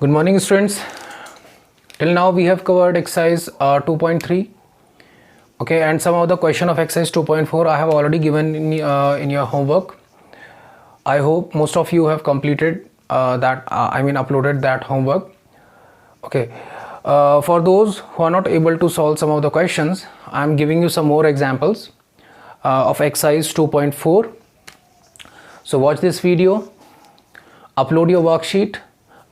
Good morning, students. Till now we have covered exercise 2.3. Okay, and some of the question of exercise 2.4 I have already given in your homework. I hope most of you have completed uploaded that homework. Okay, for those who are not able to solve some of the questions, I am giving you some more examples of exercise 2.4. So watch this video, upload your worksheet,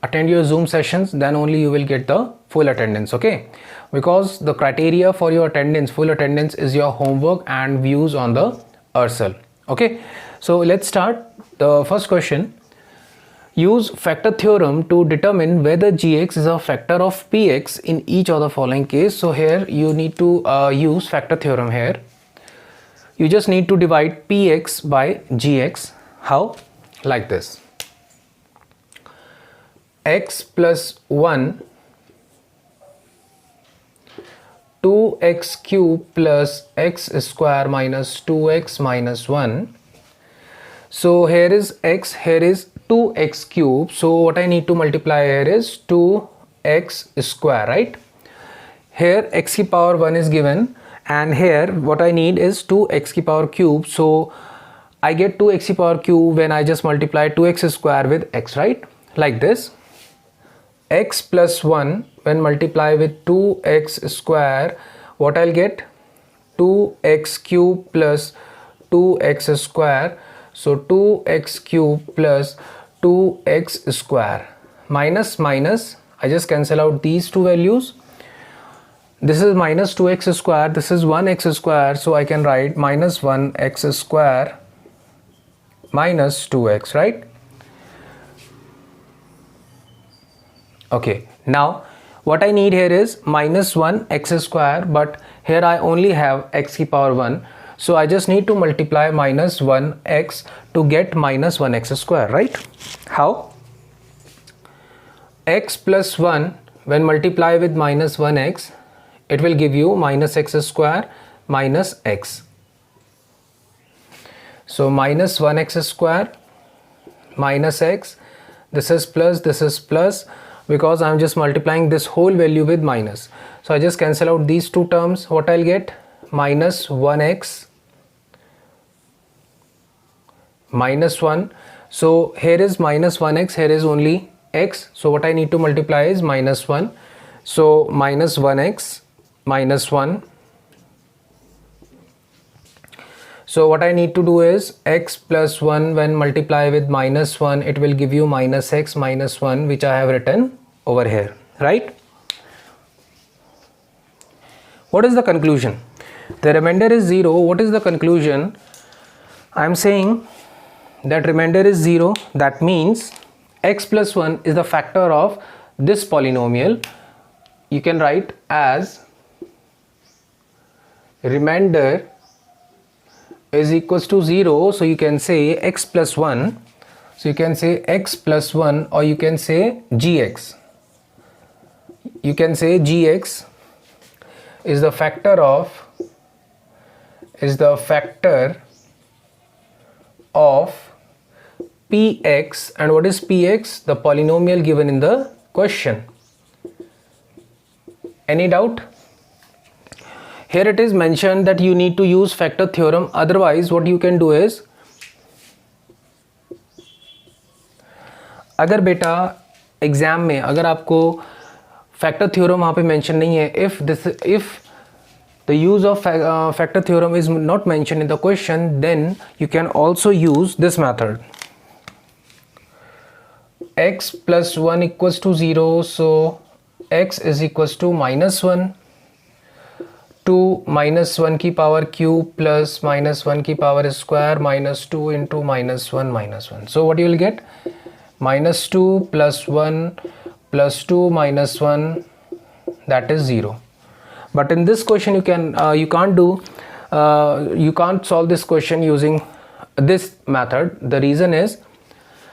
attend your Zoom sessions, then only you will get the full attendance. Okay, because the criteria for your attendance, full attendance, is your homework and views on the Ursel. Okay, so let's start. The first question: use factor theorem to determine whether gx is a factor of px in each of the following case. So here you need to use factor theorem. Here you just need to divide px by gx. How? Like this: x plus 1 2x cube plus x square minus 2x minus 1. So here is x, here is 2x cube. So what I need to multiply here is 2x square, right? Here x ki power 1 is given, and here what I need is 2x ki power cube. So I get 2x ki power cube when I just multiply 2x square with x, right? Like this. X plus 1 when multiply with 2x square, what I'll get? 2x cube plus 2x square. So 2x cube plus 2x square. Minus minus, I just cancel out these two values. This is minus 2x square, this is 1x square. So I can write minus 1x square minus 2x, right? Okay, now what I need here is minus 1x square, but here I only have x ki power 1. So I just need to multiply minus 1x to get minus 1x square, right? How? X plus 1 when multiply with minus 1x, it will give you minus x square minus x. So minus 1x square minus x, this is plus, because I am just multiplying this whole value with minus. So I just cancel out these two terms. What I'll get? Minus 1x minus 1. So here is minus 1x, here is only x. So what I need to multiply is minus 1. So minus 1x minus 1. So what I need to do is x plus 1 when multiply with minus 1, it will give you minus x minus 1, which I have written over here, right? What is the conclusion? The remainder is 0. What is the conclusion? I am saying that remainder is 0. That means x plus 1 is the factor of this polynomial. You can write as remainder is equals to 0. So you can say x plus 1. So you can say x plus 1, or you can say gx. You can say gx is the factor of px. And what is px? The polynomial given in the question. Any doubt? Here it is mentioned that you need to use factor theorem. Otherwise what you can do is, अगर बेटा exam में अगर आपको factor theorem वहाँ पे mention नहीं है, if the use of factor theorem is not mentioned in the question, then you can also use this method. X plus 1 equals to 0. So x is equals to minus 1 to minus 1 की power cube plus minus 1 की power square minus 2 into minus 1 minus 1. So what you will get? Minus 2 plus 1 plus 2 minus 1, that is 0. But in this question you can't solve this question using this method. The reason is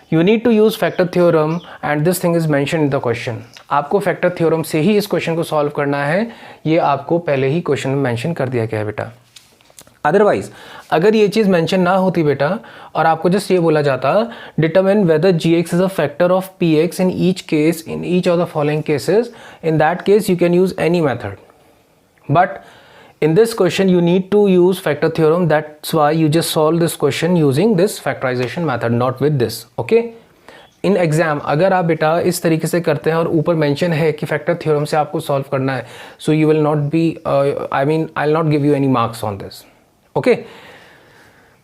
you need to use factor theorem, and this thing is mentioned in the question. आपको factor theorem से ही इस question को solve करना है. ये आपको पहले ही question में मेंशन कर दिया गया है बेटा. अदरवाइज अगर ये चीज़ मेंशन ना होती बेटा और आपको जस्ट ये बोला जाता determine whether g x is a factor of p x in each case in each of the following cases, in that case you can use any method. But in this question you need to use factor theorem. That's why you just solve this question using this factorization method, not with this. Okay, in exam अगर आप बेटा इस तरीके से करते हैं और ऊपर मेंशन है कि फैक्टर थ्योरम से आपको सॉल्व करना है, so you will not be I'll not give you any marks on this. Okay,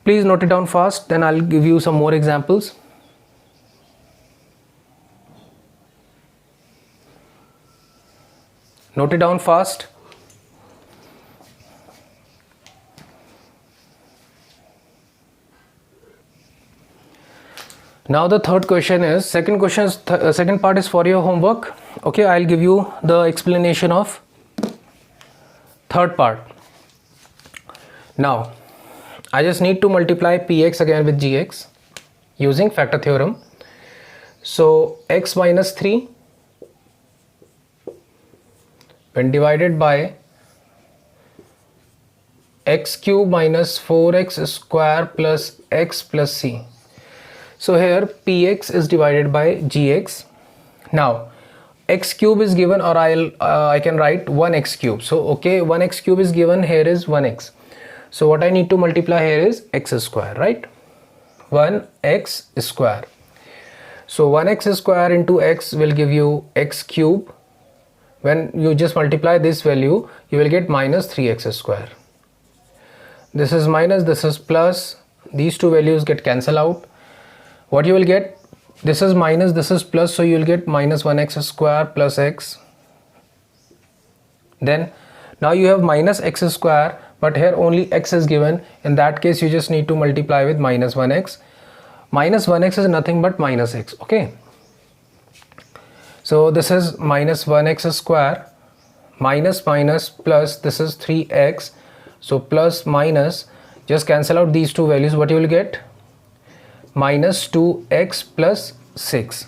please note it down fast, then I'll give you some more examples. Note it down fast. Now the third question is, second part is for your homework. Okay, I'll give you the explanation of third part. Now I just need to multiply px again with gx using factor theorem. So x minus 3 when divided by x cube minus 4x square plus x plus c. So here px is divided by gx. Now x cube is given, or I can write 1x cube. So okay, 1x cube is given, here is 1x. So what I need to multiply here is x square, right? 1x square. So 1x square into x will give you x cube. When you just multiply this value, you will get minus 3x square. This is minus, this is plus. These two values get cancelled out. What you will get, this is minus, this is plus, so you will get minus 1x square plus x. Then now you have minus x square, but here only x is given. In that case you just need to multiply with minus 1x. Minus 1x is nothing but minus x. Okay, so this is minus 1x square minus minus plus, this is 3x. So plus minus, just cancel out these two values. What you will get, minus 2x plus 6.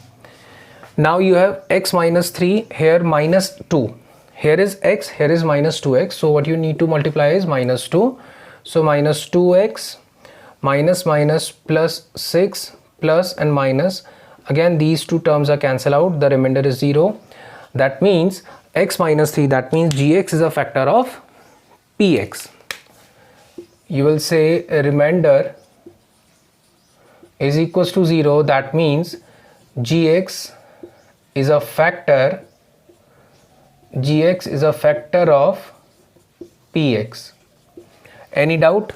Now you have x minus 3, here minus 2, here is x, here is minus 2x. So what you need to multiply is minus 2. So minus 2x minus minus plus 6 plus and minus, again these two terms are cancelled out, the remainder is 0. That means x minus 3, that means gx is a factor of px. You will say a remainder is equals to 0. That means gx is a factor, gx is a factor of px. Any doubt?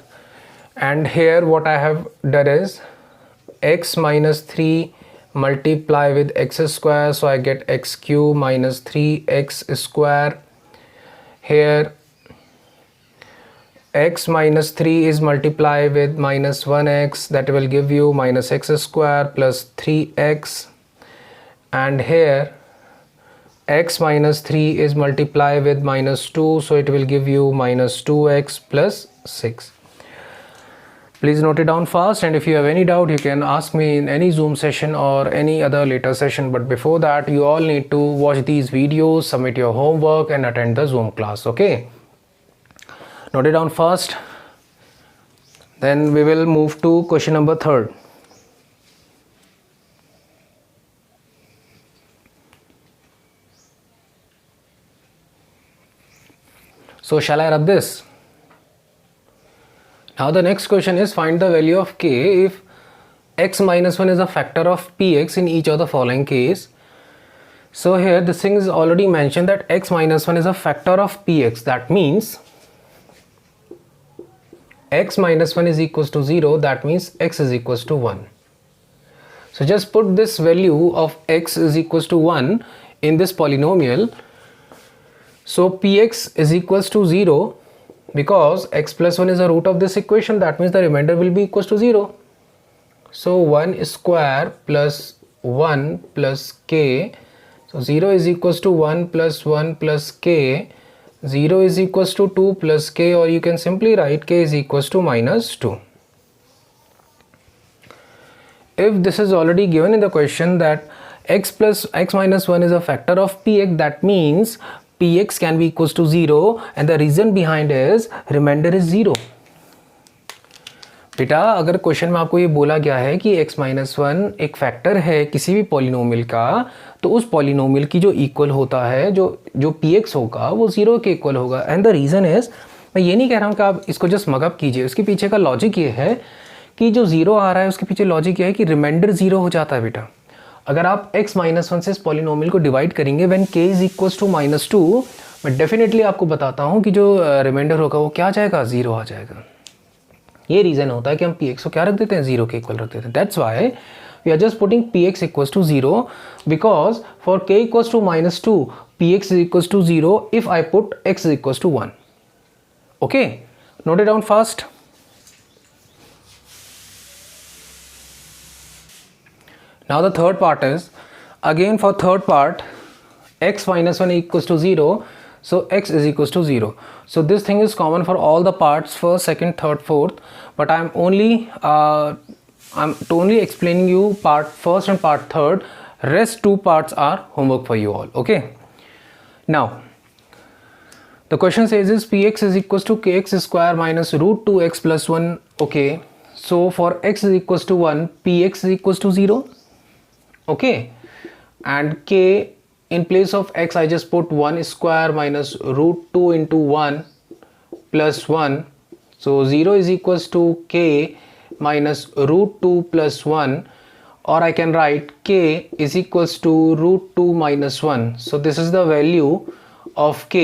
And here what I have done is x minus 3 multiply with x square, so I get x cube minus 3x square. Here x minus 3 is multiplied with minus 1x, that will give you minus x square plus 3x. And here x minus 3 is multiplied with minus 2, so it will give you minus 2x plus 6. Please note it down fast, and if you have any doubt you can ask me in any Zoom session or any other later session. But before that you all need to watch these videos, submit your homework and attend the Zoom class. Okay, note it down first, then we will move to question number 3rd. So shall I rub this? Now the next question is, find the value of k if x minus 1 is a factor of px in each of the following case. So here this thing is already mentioned that x minus 1 is a factor of px. That means x minus 1 is equals to 0. That means x is equals to 1. So just put this value of x is equals to 1 in this polynomial. So px is equals to 0 because x plus 1 is the root of this equation. That means the remainder will be equals to 0. So 1 square plus 1 plus k. So 0 is equals to 1 plus 1 plus k. 0 is equals to 2 plus k, or you can simply write k is equals to minus 2. If this is already given in the question that x minus 1 is a factor of px, that means px can be equals to 0, and the reason behind is remainder is 0. बेटा अगर question में आपको ये बोला गया है कि x minus one एक फैक्टर है किसी भी पॉलिनोमियल का, तो उस पॉलिनोमियल की जो इक्वल होता है, जो px होगा वो 0 के इक्वल होगा। एंड द रीज़न इज़, मैं ये नहीं कह रहा हूँ कि आप इसको जस्ट मगअप कीजिए, उसके पीछे का लॉजिक ये है कि जो 0 आ रहा है उसके पीछे लॉजिक ये है कि रिमाइंडर 0 हो जाता है बेटा। अगर आप x माइनस वन से इस पॉलिनोमियल को डिवाइड करेंगे when k is equals to -2, मैं डेफिनेटली आपको बताता हूँ कि जो रिमाइंडर होगा वो क्या आ जाएगा, 0 आ जाएगा। ये रीज़न होता है कि हम px को क्या रख देते हैं, 0 के इक्वल रख देते हैं। That's why we are just putting px equals to 0 because for k equals to -2 px is equals to 0 if I put x is equals to 1। Okay, note it down fast. Now the third part is, again for third part, x minus 1 equals to 0, so x is equals to 0. So this thing is common for all the parts, first, second, third, fourth, but I'm only explaining you part first and part third. Rest two parts are homework for you all. Okay. Now the question says is px is equals to kx square minus root 2x plus 1. Okay, so for x is equals to 1, px is equals to 0. Okay, and k in place of x I just put 1 square minus root 2 into 1 plus 1, so 0 is equals to k minus root 2 plus 1, or I can write k is equals to root 2 minus 1. So this is the value of k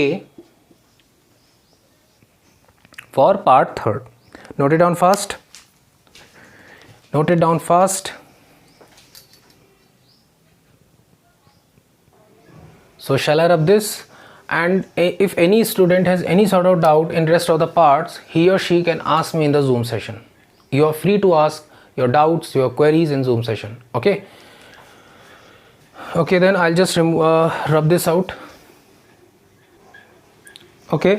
for part third. Note it down fast. Note it down fast. So shall I rub this? And if any student has any sort of doubt in rest of the parts, he or she can ask me in the Zoom session. You are free to ask your doubts, your queries in Zoom session. Okay. Okay, then I'll just rub this out. Okay.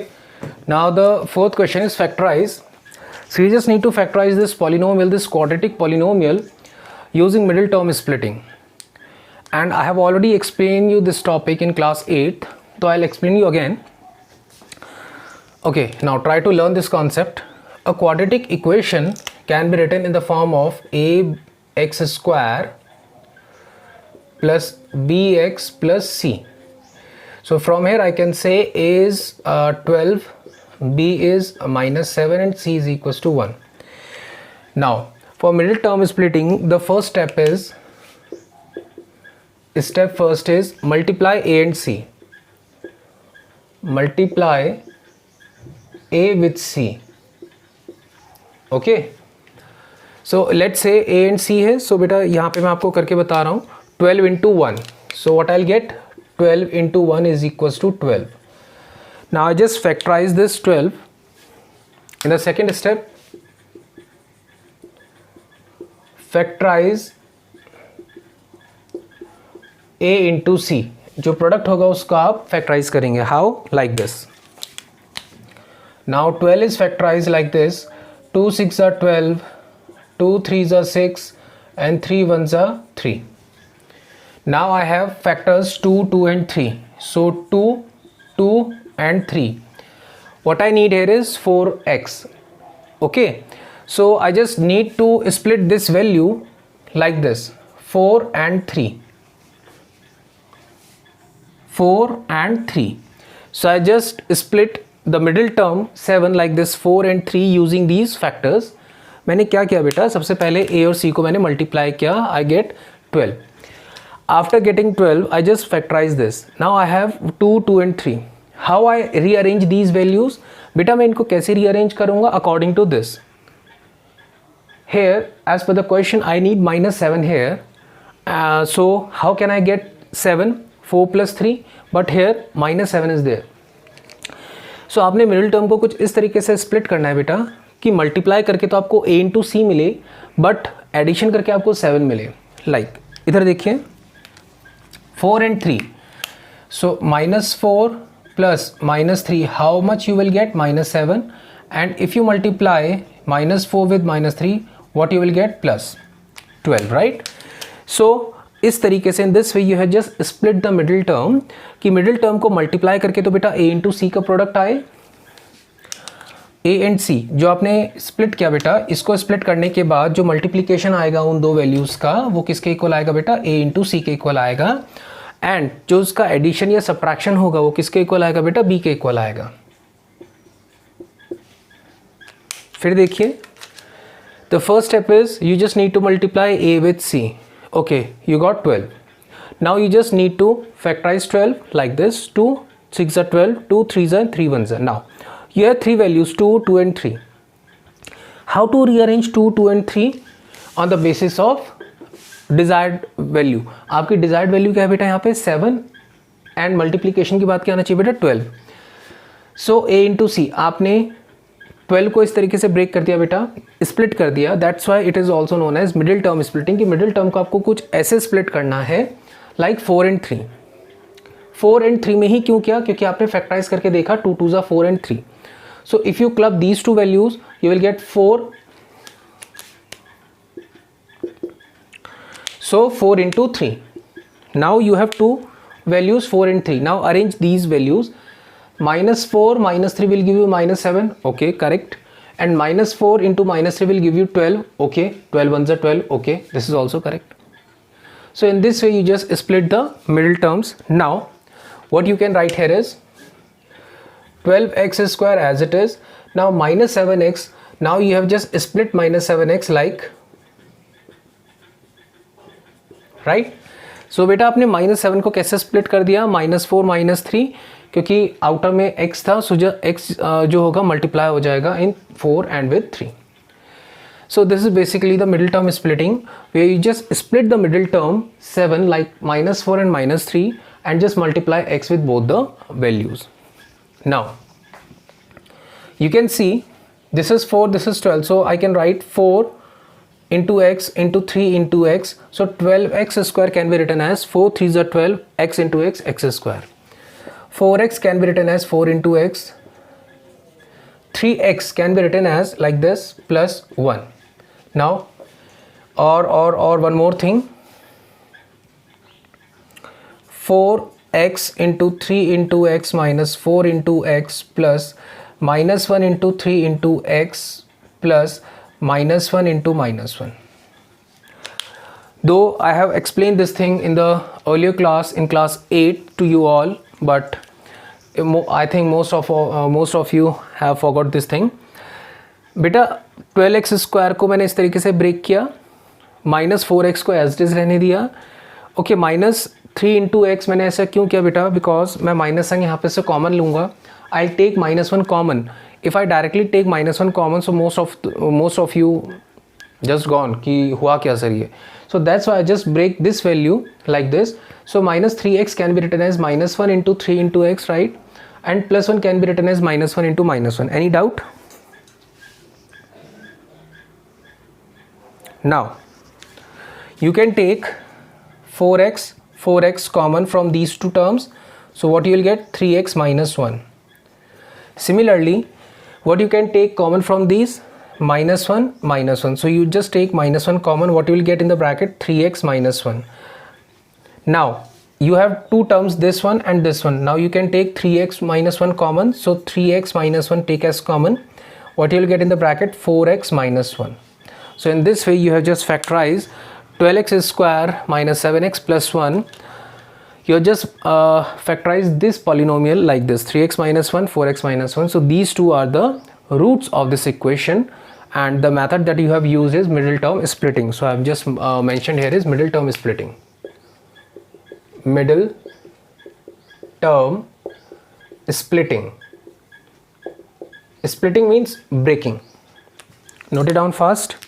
Now the fourth question is factorize. So you just need to factorize this polynomial, this quadratic polynomial, using middle term splitting. And I have already explained you this topic in class 8th, so I'll explain you again. Okay, now try to learn this concept. A quadratic equation can be written in the form of ax square plus bx plus c. So from here I can say a is 12, b is -7 and c is equals to 1. Now for middle term splitting, the first step is multiply a and c. Multiply a with c. Okay. So let's say a and c है. So बेटा यहाँ पे मैं आपको करके बता रहा हूँ 12 into 1. So what I'll get? 12 into 1 is equals to 12. Now I just factorize this 12. In the second step, factorize a into c. जो प्रोडक्ट होगा उसको आप फैक्टराइज करेंगे. How? Like this. Now 12 is factorise like this. 2 6 are 12, 2 3s are 6 and 3 1s are 3. Now I have factors 2 2 and 3. So 2 2 and 3. What I need here is 4x. Okay, so I just need to split this value like this, 4 and 3. 4 and 3. So I just split the middle term 7 like this, 4 and 3 using these factors. मैंने क्या किया बेटा, सबसे पहले a और c को मैंने multiply किया. I get 12. After getting 12, I just factorize this. Now I have 2 2 and 3. How I rearrange these values? बेटा मैं इनको कैसे rearrange करूँगा? According to this. Here, as per the question, I need -7 here. So how can I get 7? 4 plus 3, but here -7 is there. So आपने middle term को कुछ इस तरीके से स्प्लिट करना है बेटा कि मल्टीप्लाई करके तो आपको a इंटू सी मिले, बट एडिशन करके आपको 7 मिले. लाइक इधर देखिए 4 and 3. So -4 plus -3, how much you will get? -7. And if you multiply -4 with -3, what you will get? +12, right? So इस तरीके से in this way you have just split the middle term कि middle term को multiply करके तो बेटा a into सी का product आए, ए एंड सी जो आपने स्प्लिट किया बेटा, इसको स्प्लिट करने के बाद जो मल्टीप्लिकेशन आएगा उन दो वैल्यूज़ का वो किसके इक्वल आएगा बेटा, ए इंटू सी के इक्वल आएगा। एंड जो उसका एडिशन या सब्ट्रैक्शन होगा वो किसके इक्वल आएगा बेटा, बी के इक्वल आएगा। फिर देखिए the first step is you just need to multiply a with c. Okay, you got 12. Now you just need to factorize 12 like this. 2 6 are 12, 2 3s are 3 1s are. Now you have three values 2 2 and 3. How to rearrange 2 2 and 3 on the basis of desired value? आपकी desired value क्या है बेटा यहाँ पे 7 and multiplication की बात क्या आना चाहिए बेटा 12. So a into c आपने 12 को इस तरीके से ब्रेक कर दिया बेटा, स्प्लिट कर दिया. That's why it is also known as middle term splitting. कि मिडिल टर्म को आपको कुछ ऐसे स्प्लिट करना है लाइक 4 and 3. 4 and 3 में ही क्यों किया, क्योंकि आपने फैक्टराइज करके देखा 2 2s are 4 and 3. So if you club these two values you will get 4. So 4 into 3. Now you have two values 4 and 3. Now arrange these values. Minus 4 minus 3 will give you minus 7. Okay, correct. And minus 4 into minus 3 will give you 12. Okay, 12 ones are 12. Okay, this is also correct. So in this way you just split the middle terms. Now what you can write here is 12x square as it is. Now minus 7x. Now you have just split minus 7x like, right? So बेटा आपने minus 7 को कैसे split कर दिया, minus 4 minus 3, क्योंकि outer में x था. सो जो x जो होगा मल्टीप्लाई हो जाएगा इन 4 and with 3. So this is basically the middle term splitting, where you just split the middle term 7 like minus 4 and minus 3 and just multiply x with both the values. Now you can see this is 4, this is 12, so I can write 4 into x into 3 into x. So 12x square can be written as 4 3s are 12, x into x, x square. 4x can be written as 4 into x. 3x can be written as like this plus 1. Now or one more thing, 4x into 3 into x minus 4 into x plus minus 1 into 3 into x plus minus 1 into minus 1. Though I have explained this thing in the earlier class, in class 8 to you all, but I think most of you have forgot this thing. बेटा 12x square को मैंने इस तरीके से break किया, minus 4x को as it is रहने दिया. ओके, माइनस 3 इंटू एक्स मैंने ऐसा क्यों किया बेटा, बिकॉज मैं माइनस साइन यहाँ पे से कॉमन लूँगा. I take -1 common. If I directly take -1 common, so most of you just gone कि हुआ क्या सर ये. So that's why I just break this value like this. So minus 3x can be written as -1 into 3 into x, right, and +1 can be written as -1 into -1. Any doubt? Now you can take 4x common from these two terms. So what you will get, 3x minus 1. Similarly, what you can take common from these, -1 minus 1. So you just take -1 common, what you will get in the bracket, 3x minus 1. Now you have two terms, this one and this one. Now you can take 3x minus 1 common. So 3x minus 1 take as common, what you will get in the bracket, 4x minus 1. So in this way you have just factorized 12x square minus 7x plus 1. You have just factorized this polynomial like this, 3x minus 1, 4x minus 1. So these two are the roots of this equation, and the method that you have used is middle term splitting. So I have just mentioned here is middle term splitting. Middle term splitting. Splitting means breaking. Note it down fast.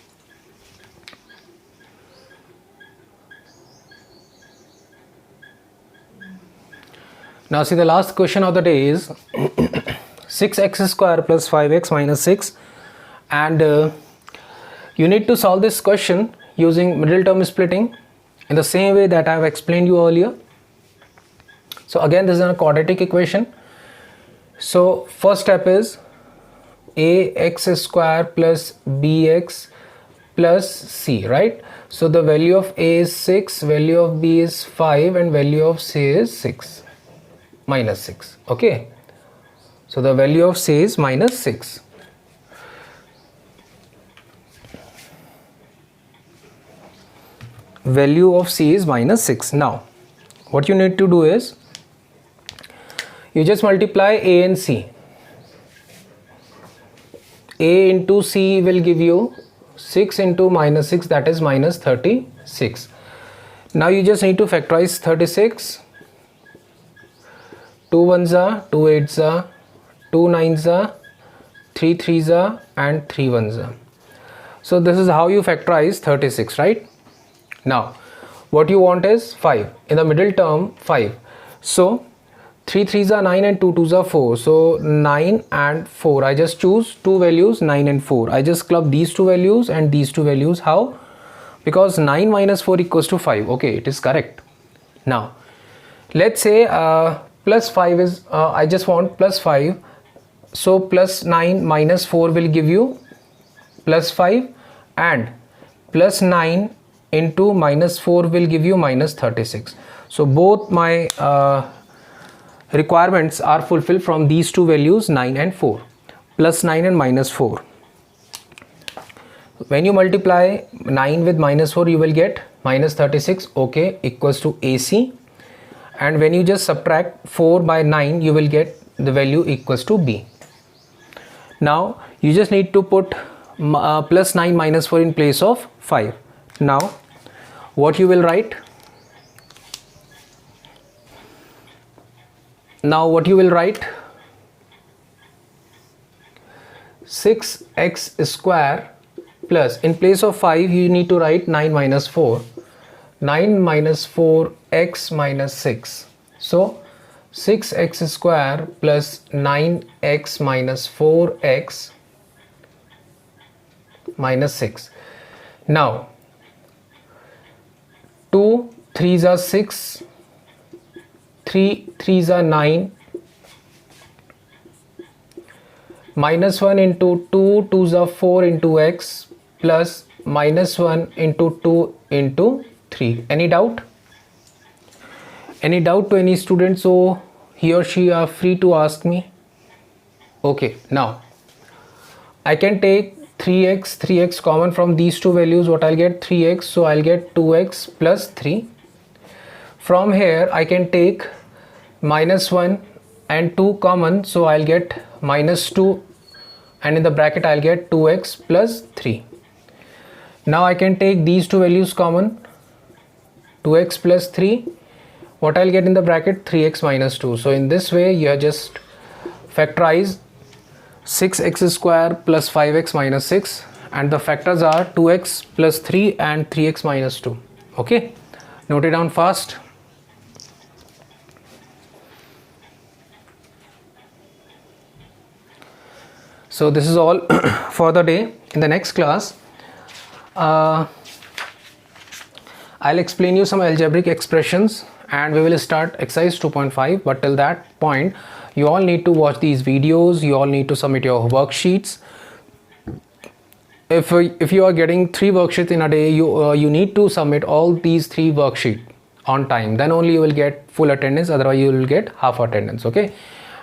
Now see, the last question of the day is 6x square plus 5x minus 6, and you need to solve this question using middle term splitting in the same way that I have explained you earlier. So again, this is a quadratic equation. So first step is ax square plus bx plus c, right? So the value of a is 6, value of b is 5, and value of c is 6. -6. Okay, so the value of c is -6. value of C is minus 6. Now what you need to do is you just multiply A and C. A into C will give you 6 into minus 6, that is minus 36. Now you just need to factorize 36. 2 ones are, 2 eights are, 2 nines are, 3 threes are, and 3 ones are. So this is how you factorize 36, right? Now what you want is 5. In the middle term 5. So 3 threes are 9 and 2 twos are 4. So 9 and 4. I just choose two values, 9 and 4. I just club these two values and these two values. How? Because 9 minus 4 equals to 5. Okay, it is correct. Now let's say plus 5 is, I just want plus 5. So plus 9 minus 4 will give you plus 5, and plus 9 into minus 4 will give you minus 36. So both my requirements are fulfilled from these two values, 9 and 4, plus 9 and minus 4. When you multiply 9 with minus 4, you will get minus 36, okay, equals to AC. And when you just subtract 4 by 9, you will get the value equals to B. Now you just need to put plus 9 minus 4 in place of 5. Now what you will write? Now what you will write? 6x square plus, in place of 5 you need to write 9 minus 4. 9 minus 4 x minus 6. So 6x square plus 9x minus 4x minus 6. Now 2 threes are 6, 3 threes are 9, minus 1 into 2 twos are 4 into x, plus minus 1 into 2 into 3. Any doubt? Any doubt to any student? So he or she are free to ask me. Okay, now I can take 3x common from these two values. What I'll get? 3x. So I'll get 2x plus 3. From here I can take minus 1 and 2 common. So I'll get minus 2, and in the bracket I'll get 2x plus 3. Now I can take these two values common. 2x plus 3. What I'll get in the bracket? 3x minus 2. So in this way you just factorize 6x square plus 5x minus 6, and the factors are 2x plus 3 and 3x minus 2. Okay, note it down fast. So this is all for the day. In the next class I'll explain you some algebraic expressions and we will start exercise 2.5, but till that point you all need to watch these videos, you all need to submit your worksheets. If you are getting 3 worksheets in a day, you need to submit all these 3 worksheets on time, then only you will get full attendance, otherwise you will get half attendance. Okay,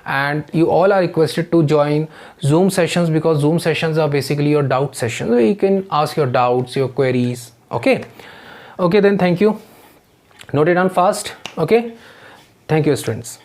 and you all are requested to join Zoom sessions, because Zoom sessions are basically your doubt sessions where you can ask your doubts, your queries. Okay, then thank you. Note it down fast. Okay, thank you students.